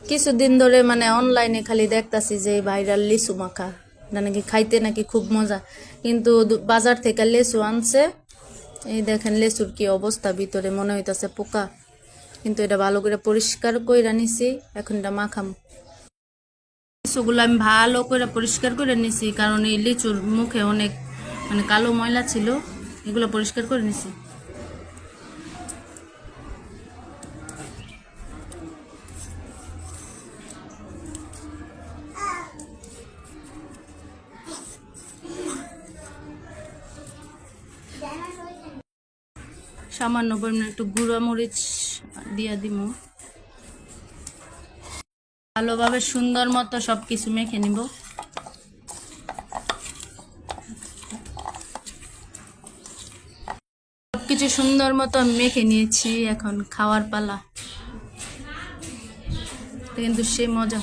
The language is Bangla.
কিছুদিন ধরে মানে অনলাইনে খালি দেখতাছি যে ভাইরাল লিচু মাখা নাকি খাইতে নাকি খুব মজা, কিন্তু বাজার থেকে লেচু আনছে। এই দেখেন লেচুর কি অবস্থা, ভিতরে মনে হইতাছে পোকা, কিন্তু এটা ভালো করে পরিষ্কার করে নিছি। এখন এটা মাখাম। লিচুগুলো আমি ভালো করে পরিষ্কার করে নিছি, কারণ এই লিচুর মুখে অনেক মানে কালো ময়লা ছিল, এগুলো পরিষ্কার করে নিছি। সামান্য পরিমাণে একটু গুঁড়া মরিচ দিয়া দিব। ভালোভাবে সুন্দর মতো সবকিছু মেখে নিব। সবকিছু সুন্দর মতো মেখে নিয়েছি, এখন খাওয়ার পালা। কিন্তু সেই মজা।